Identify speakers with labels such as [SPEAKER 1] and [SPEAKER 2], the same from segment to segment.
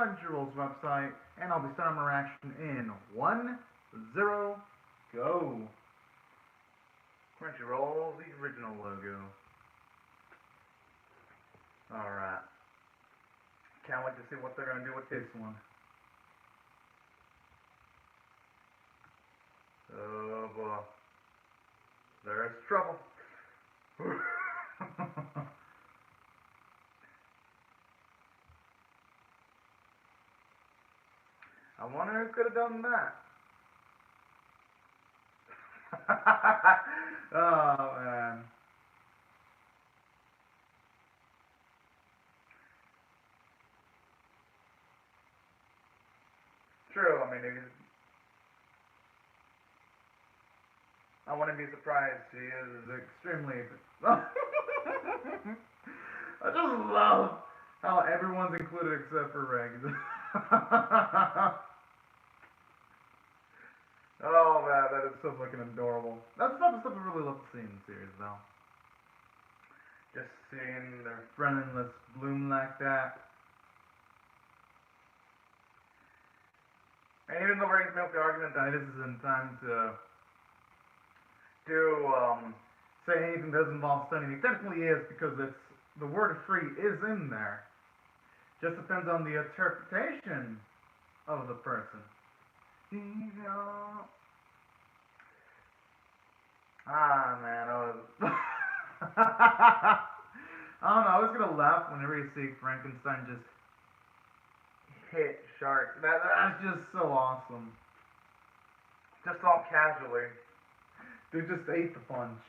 [SPEAKER 1] Crunchyroll's website, and I'll be starting my reaction in 1, 0, go. Crunchyroll, the original logo. Alright. Can't wait to see what they're gonna do with this one. Oh boy. There's trouble. I wonder who could have done that. Oh man. True, I mean, I wouldn't be surprised. She is extremely. I just love how everyone's included except for Regs. Oh man, that is so fucking adorable. That's not the stuff I really love to see in the series, though. Just seeing their friendliness bloom like that. And even though Regs make the argument that this isn't time to say anything that doesn't involve studying, it technically is, because it's the word free is in there. Just depends on the interpretation of the person. Ah man, I was I don't know, I was gonna laugh whenever you see Frankenstein just hit shark. That's just so awesome. Just all casually. Dude just ate the punch.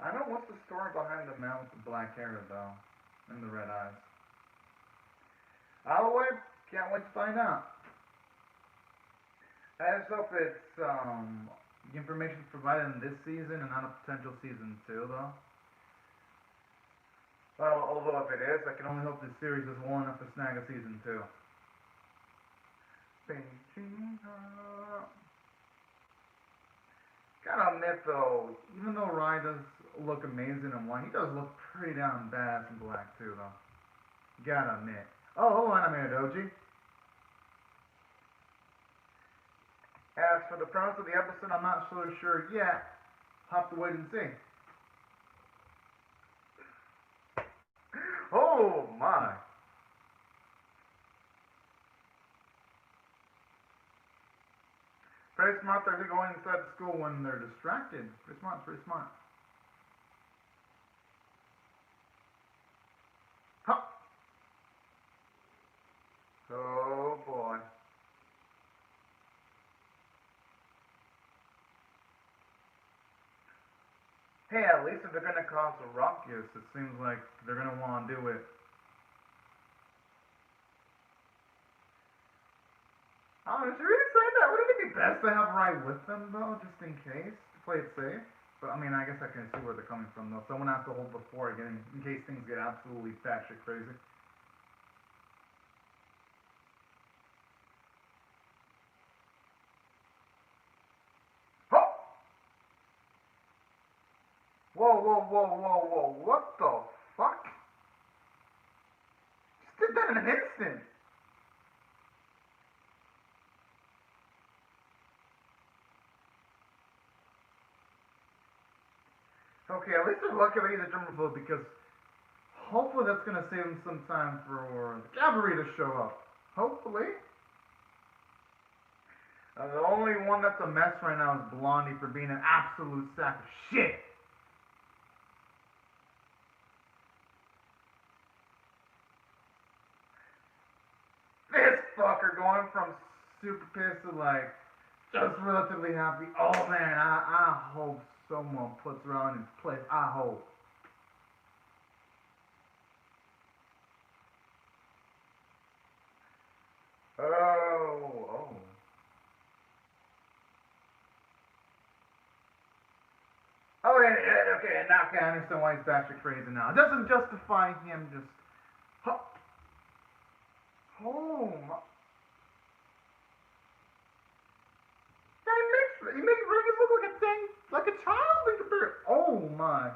[SPEAKER 1] I don't know what's the story behind the man with the black hair though, and the red eyes. Either way, can't wait to find out. I just hope it's the information provided in this season and not a potential season 2 though. Well, although if it is, I can only hope this series is well enough to snag a season 2. Gotta admit though, even though Rai does look amazing in white, he does look pretty damn badass in black too though. Gotta admit. Oh, hello animated Doji. As for the premise of the episode, I'm not so sure yet. Have to wait and see. Oh my. Pretty smart they're going inside the school when they're distracted. Pretty smart, pretty smart. Huh. Oh boy. Hey, at least if they're gonna cause a ruckus, it seems like they're gonna want to do it. Oh, did you really say that? Wouldn't it be best to have Rai with them though, just in case, to play it safe? But I mean, I guess I can see where they're coming from though. Someone has to hold the fort again in case things get absolutely batshit crazy. Whoa, whoa, whoa, whoa, whoa, what the fuck? Just did that in an instant. Okay, at least they're lucky they use a germaphobe because hopefully that's going to save them some time for the cavalry to show up. Hopefully. The only one that's a mess right now is Blondie for being an absolute sack of shit. This fucker going from super pissed to like just relatively happy. Oh man, I hope someone puts her on his place. I hope. Oh. Oh, okay, now I understand why he's batshit crazy now. It doesn't justify him just. Oh my. He makes Rugus look like a thing, like a child in comparison. Oh my.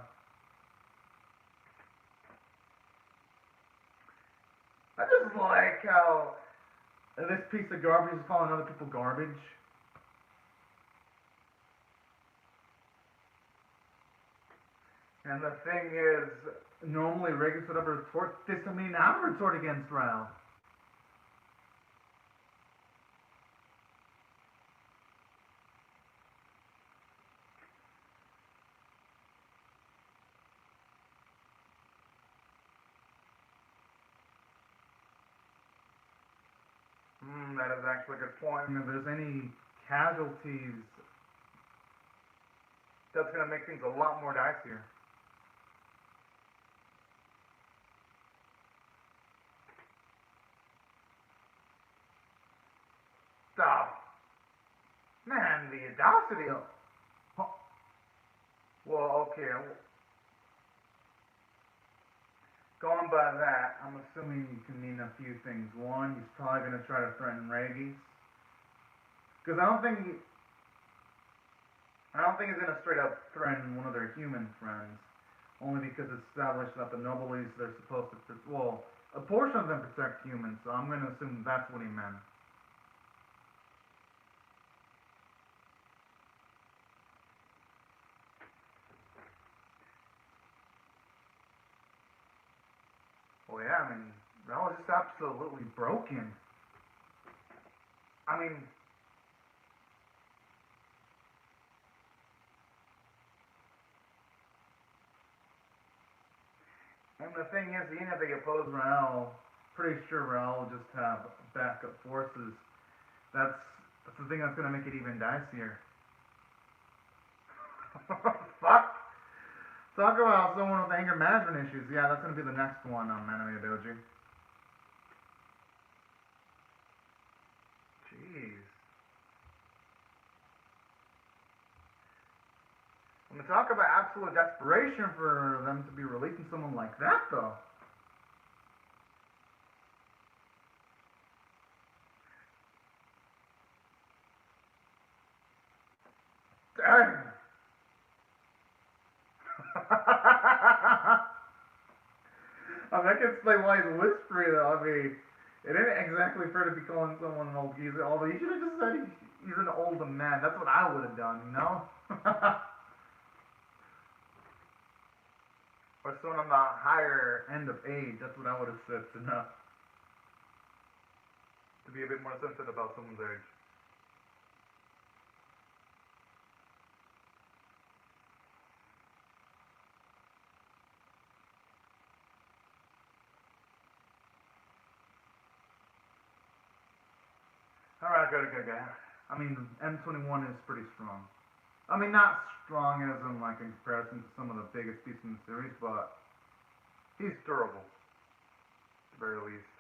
[SPEAKER 1] I just like how this piece of garbage is calling other people garbage. And the thing is, normally Regis would ever retort this. I mean, I would retort against Rao. That is actually a good point. If there's any casualties, that's going to make things a lot more dicier. Stop. Man, the audacity of... Well, okay. Going by that, I'm assuming you can mean a few things. One, he's probably going to try to threaten Regis. Because I don't think he's going to straight up threaten one of their human friends. Only because it's established that the Noblesse, they're supposed to... Well, a portion of them protect humans, so I'm going to assume that's what he meant. Well, yeah, I mean, that was just absolutely broken. I mean... And the thing is, even if they oppose Rael, pretty sure Rael will just have backup forces. That's the thing that's going to make it even dicier. Fuck! Talk about someone with anger management issues. Yeah, that's going to be the next one on Anime Doji. Jeez. When we talk about absolute desperation for them to be releasing someone like that, though. Dang. I mean, I can explain why he's whispery, though. I mean, it ain't exactly fair to be calling someone an old geezer. Although you should have just said he's an old man. That's what I would have done, you know? Or someone on the higher end of age. That's what I would have said to know. To be a bit more sensitive about someone's age. Alright, good. I mean, M21 is pretty strong. I mean, not strong as in, like, in comparison to some of the biggest beasts in the series, but he's durable. At the very least.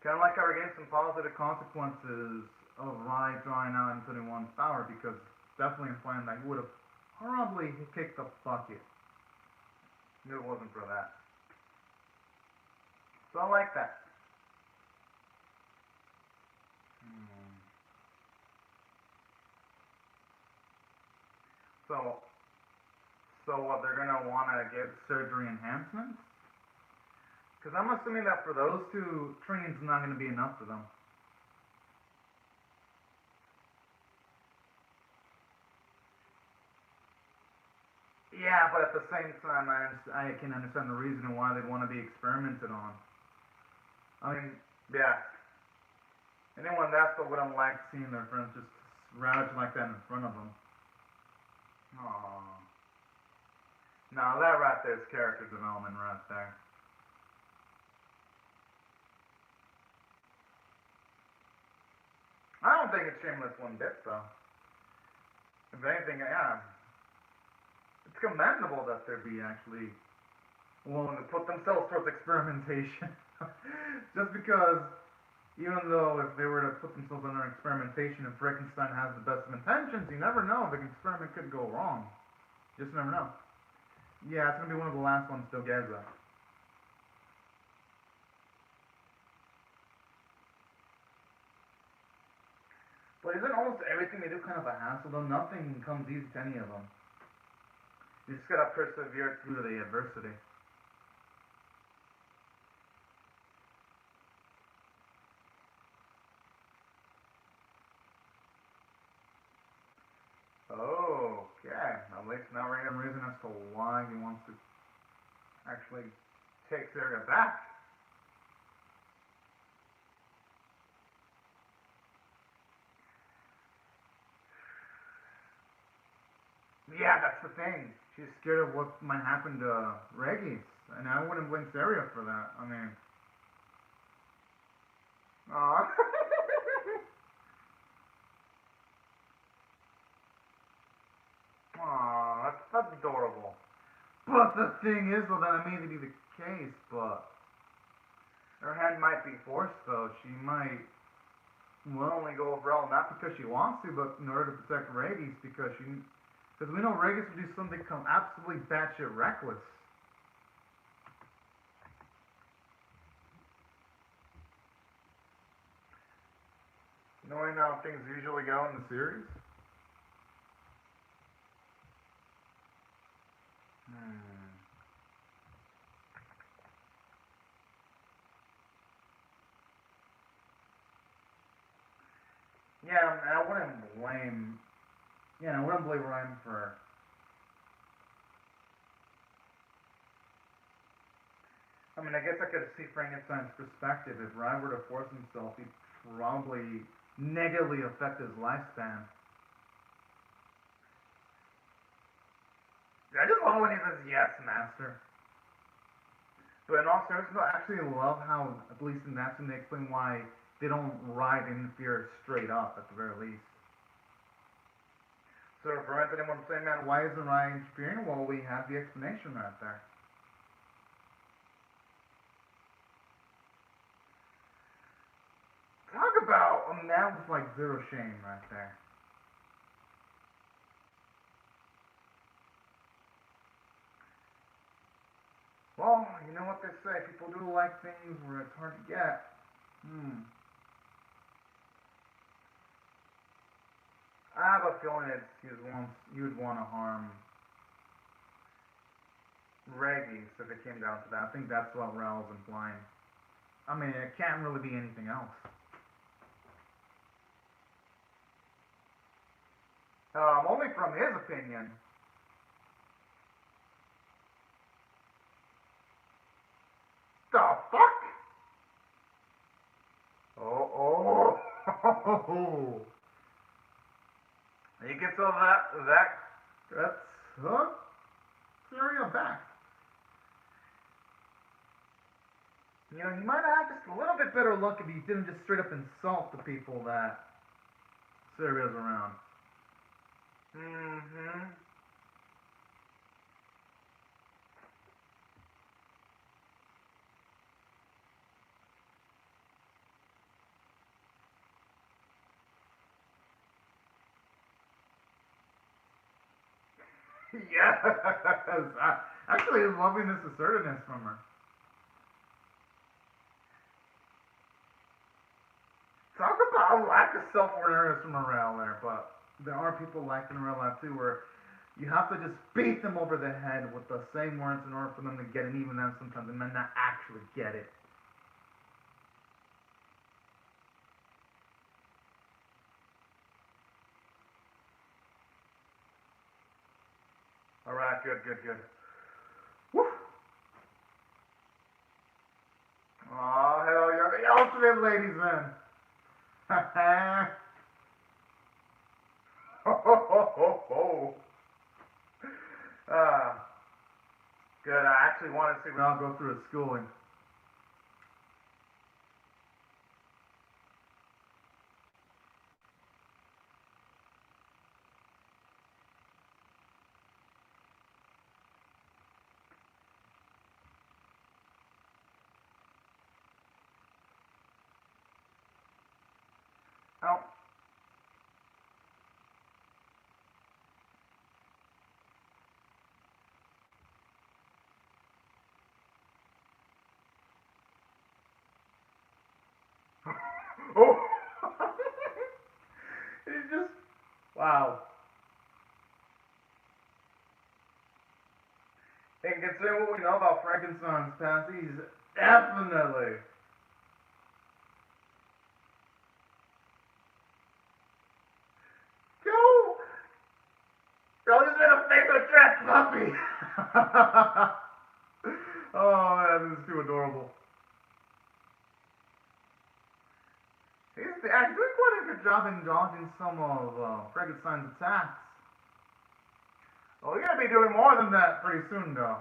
[SPEAKER 1] Kind of like how we're getting some positive consequences of Rai drawing out M21's power, because definitely implying that he would have probably kicked the bucket. Knew it wasn't for that. So I like that. So what, they're gonna wanna get surgery enhancements? Because I'm assuming that for those two, training's not gonna be enough for them. Yeah, but at the same time, I can understand the reason why they'd want to be experimented on. I mean, yeah. Anyone that's what wouldn't like seeing their friends just ravage like that in front of them. Aww. No, that right there is character development right there. I don't think it's shameless one bit, though. If anything, yeah. It's commendable that there be actually willing to put themselves towards experimentation. Just because, even though if they were to put themselves under experimentation and Frankenstein has the best of intentions, you never know. The experiment could go wrong. Just never know. Yeah, it's going to be one of the last ones till Gaza. But isn't almost everything they do kind of a hassle, though? Nothing comes easy to any of them. You just gotta persevere through the adversity. Oh, okay. At least now we're getting a reason as to why he wants to actually take Syria back. Yeah, that's the thing. She's scared of what might happen to Regis, and I wouldn't blame Syria for that. I mean, aw. Aw, that's adorable. But the thing is, well, that may be the case, but her hand might be forced, though. She might willingly go over all, not because she wants to, but in order to protect Regis, because we know Regis would do something absolutely batshit reckless. Knowing how things usually go in the series. Yeah, and I wouldn't blame. Yeah, I wouldn't blame Ryan for. I mean, I guess I could see Frankenstein's perspective. If Ryan were to force himself, he'd probably negatively affect his lifespan. I just love when he says, "Yes, master." But in all seriousness, I actually love how, at least in that scene, they explain why they don't ride in fear straight up, at the very least. So for anyone saying, man, why isn't Ryan interfering? Well, we have the explanation right there. Talk about a man with like zero shame right there. Well, you know what they say, people do like things where it's hard to get. I have a feeling you'd want to harm Regis if it came down to that. I think that's what Rel's implying. I mean, it can't really be anything else. Only from his opinion. The fuck? Oh. You can tell that's Syria back. You know, he might have just a little bit better luck if he didn't just straight up insult the people that Syria's around. Yes! I actually am loving this assertiveness from her. Talk about a lack of self-awareness from Morale there, but there are people like in Morale too where you have to just beat them over the head with the same words in order for them to get it, even then sometimes they might not actually get it. Alright, good. Woo! Oh, hell, you're the ultimate ladies man. Ho. Good. I actually want to see Ral go through his schooling. Oh. And considering what we know about Frankenstein's past, he's definitely. Yo! Bro, this is a fake attract puppy! Oh man, this is too adorable. He's actually doing quite a good job in dodging some of Frankenstein's attacks. Well, we're gonna be doing more than that pretty soon, though.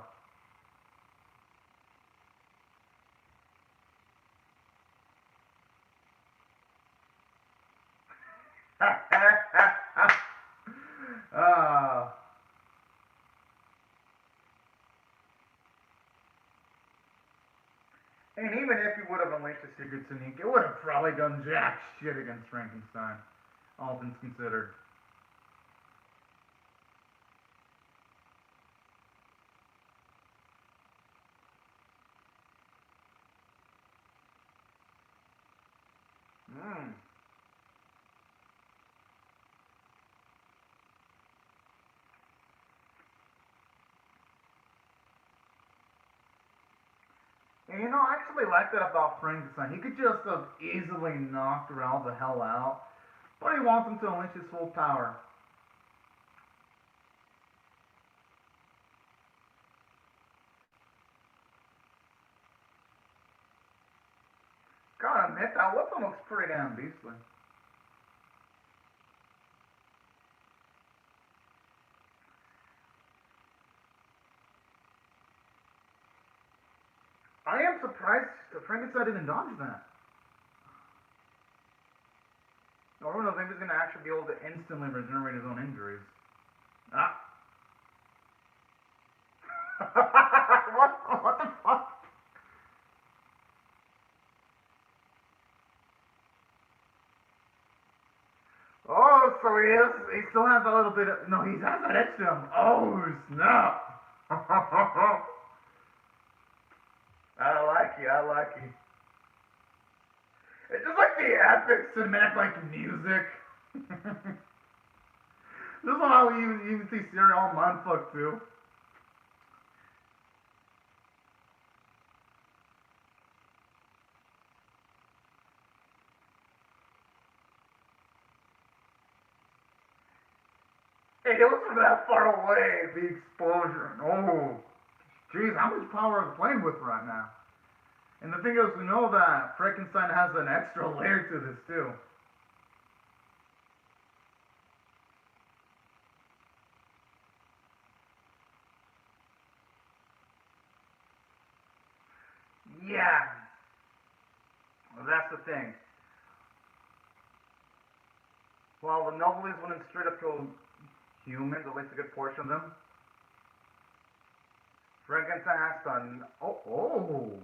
[SPEAKER 1] uh, and even if he would have unleashed the secret technique, it would have probably done jack shit against Frankenstein, all things considered. Mm. And I actually like that about Frankenstein. He could just have easily knocked Ralph the hell out, but he wants him to unleash his full power. Gotta admit, that weapon looks pretty damn beastly. I am surprised that Frankenstein didn't dodge that. I don't know if he's gonna actually be able to instantly regenerate his own injuries. Ah. what the fuck? Oh, so he still has a little bit of, no, he has that itch to him. Oh, snap. I like you, I like you. It's just like the epic cinematic like music. This is how you even see Siri all mindfuck too. Hey, it was from that far away, the explosion. Oh, jeez, how much power are they playing with right now? And the thing is, we know that Frankenstein has an extra layer to this too. Yeah, well, that's the thing. While the Noblesse wouldn't straight up kill humans, at least a good portion of them, Frankenstein has to. Oh.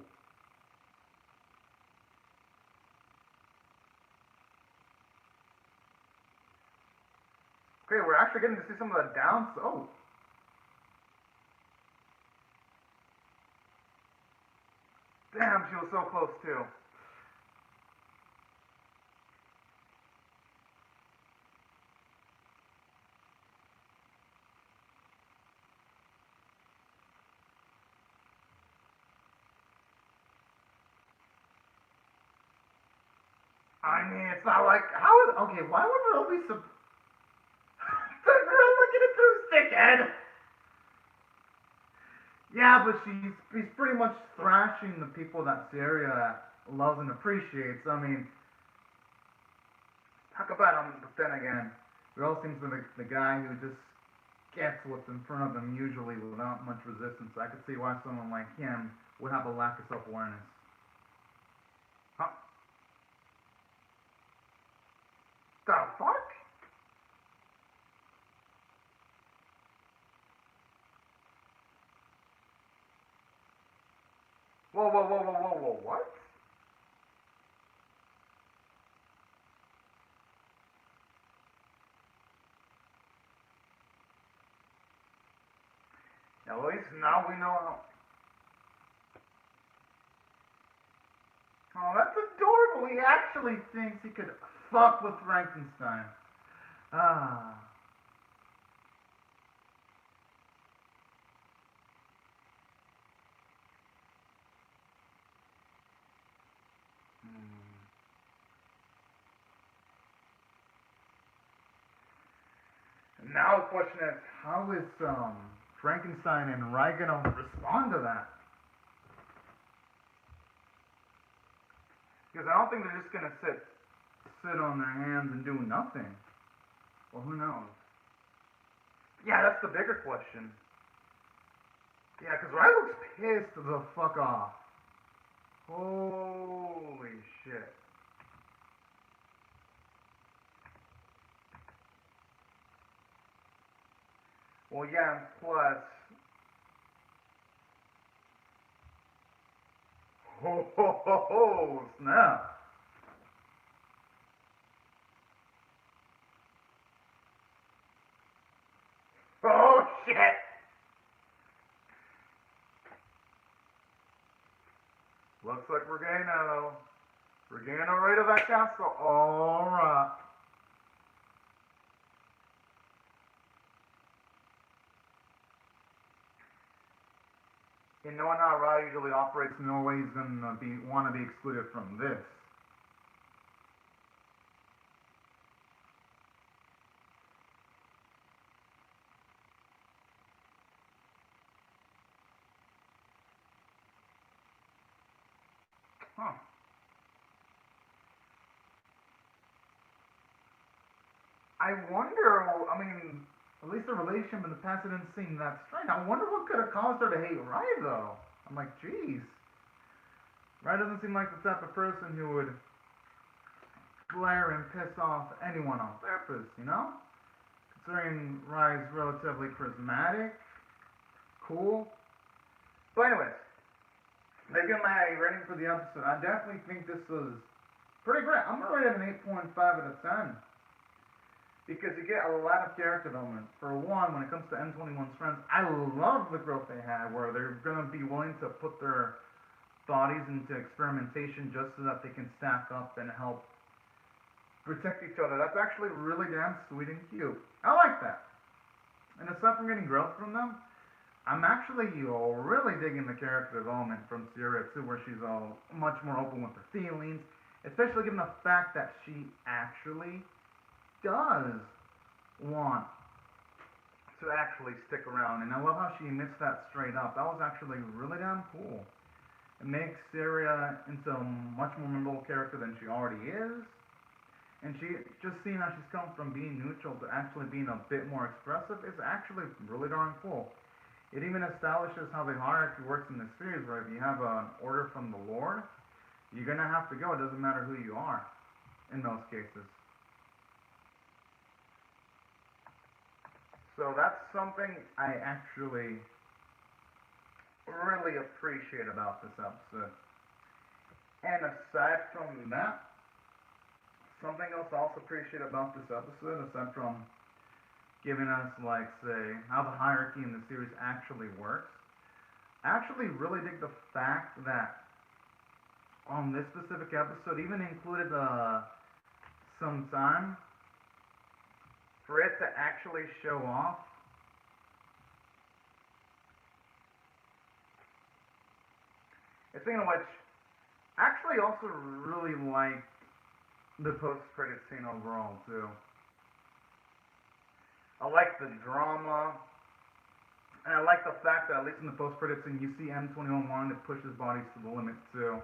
[SPEAKER 1] Okay, we're actually getting to see some of the downs. Oh. Damn, she was so close too. I mean, it's not like how is okay? Why would Earl be so? The girl looking at through stickhead. Yeah, but he's pretty much thrashing the people that Syria loves and appreciates. I mean, talk about him, but then again, Earl seems to be the guy who just gets what's in front of them usually without much resistance. I could see why someone like him would have a lack of self-awareness. Huh? The fuck? Whoa, what? At least now we know how. Oh, that's adorable. He actually thinks he could fuck with Frankenstein. Ah. Now the question is, how is Frankenstein and Rye gonna respond to that? Because I don't think they're just gonna sit on their hands and do nothing. Well, who knows? Yeah, that's the bigger question. Yeah, because Rye looks pissed the fuck off. Holy shit. Well, yeah, and plus... Ho, snap. Oh, shit. Looks like we're getting rid of that castle. Alright. And knowing how Rye usually operates, no way he's gonna want to be excluded from this. Huh. I wonder, I mean, at least the relationship in the past didn't seem that strange. I wonder what could have caused her to hate Rye, though. I'm like, jeez. Rye doesn't seem like the type of person who would glare and piss off anyone on purpose, you know? Considering Rye's relatively charismatic, cool. But anyways, making my rating for the episode, I definitely think this was pretty great. I'm going to rate it an 8.5 out of 10. Because you get a lot of character development. For one, when it comes to M21's friends, I love the growth they had, where they're going to be willing to put their bodies into experimentation just so that they can stack up and help protect each other. That's actually really damn sweet and cute. I like that. And aside from getting growth from them, I'm actually really digging the character development from Sierra too, where she's much more open with her feelings, especially given the fact that she actually does want to actually stick around, and I love how she admits that straight up. That was actually really damn cool. It makes Syria into a much more memorable character than she already is, and she just seeing how she's come from being neutral to actually being a bit more expressive is actually really darn cool. It even establishes how the hierarchy works in the series, where if you have an order from the Lord, you're gonna have to go. It doesn't matter who you are in those cases. So that's something I actually really appreciate about this episode. And aside from that, something else I also appreciate about this episode, aside from giving us, like, say, how the hierarchy in the series actually works, I actually really dig the fact that on this specific episode even included some time for it to actually show off a thing in which I actually also really like the post-credit scene overall too. I like the drama, and I like the fact that at least in the post-credit scene you see M21 wanting to push his bodies to the limit too.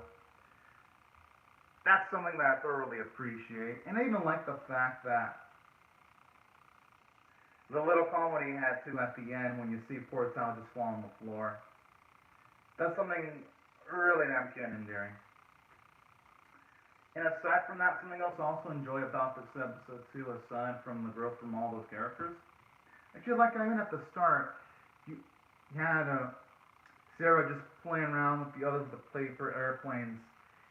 [SPEAKER 1] That's something that I thoroughly appreciate, and I even like the fact that the little comedy he had too at the end when you see poor Tal just fall on the floor. That's something really damn cute and endearing. And aside from that, something else I also enjoy about this episode too, aside from the growth from all those characters, actually, like even at the start, you had Sarah just playing around with the others with the paper airplanes.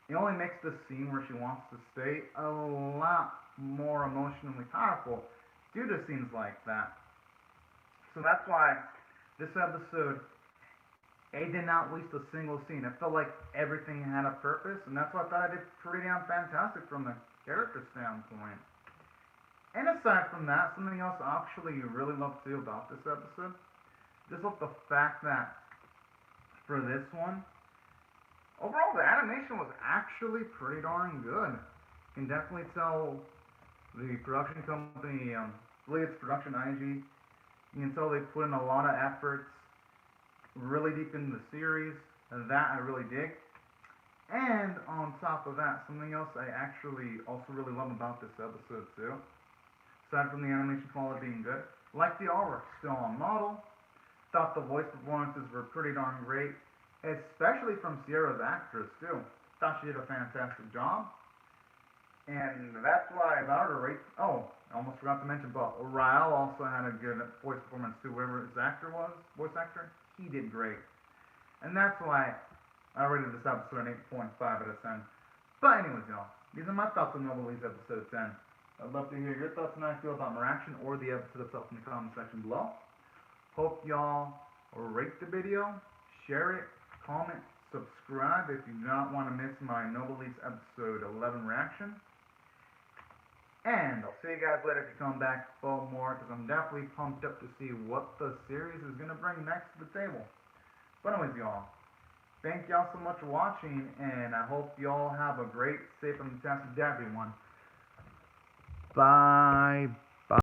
[SPEAKER 1] It only makes the scene where she wants to stay a lot more emotionally powerful due to scenes like that. So that's why this episode, it did not waste a single scene. It felt like everything had a purpose, and that's why I thought I did pretty damn fantastic from the character standpoint. And aside from that, something else I actually really love too about this episode, just love the fact that for this one, overall the animation was actually pretty darn good. You can definitely tell the production company really its production IG. You can tell they put in a lot of efforts, really deep into the series, and that I really dig. And on top of that, something else I actually also really love about this episode too, aside from the animation quality being good, like the artwork, still on model. Thought the voice performances were pretty darn great, especially from Sierra's actress too. Thought she did a fantastic job. And that's why I got her to rate. Oh, I almost forgot to mention, but Rael also had a good voice performance too. Whoever his actor was, voice actor, he did great. And that's why I rated this episode an 8.5 out of 10. But anyways, y'all, these are my thoughts on Noblesse episode 10. I'd love to hear your thoughts on how you feel about my reaction or the episode itself in the comment section below. Hope y'all rate the video, share it, comment, subscribe if you do not want to miss my Noblesse episode 11 reaction. And I'll see you guys later if you come back for more, because I'm definitely pumped up to see what the series is going to bring next to the table. But anyways, y'all, thank y'all so much for watching, and I hope y'all have a great, safe, and fantastic day, everyone. Bye.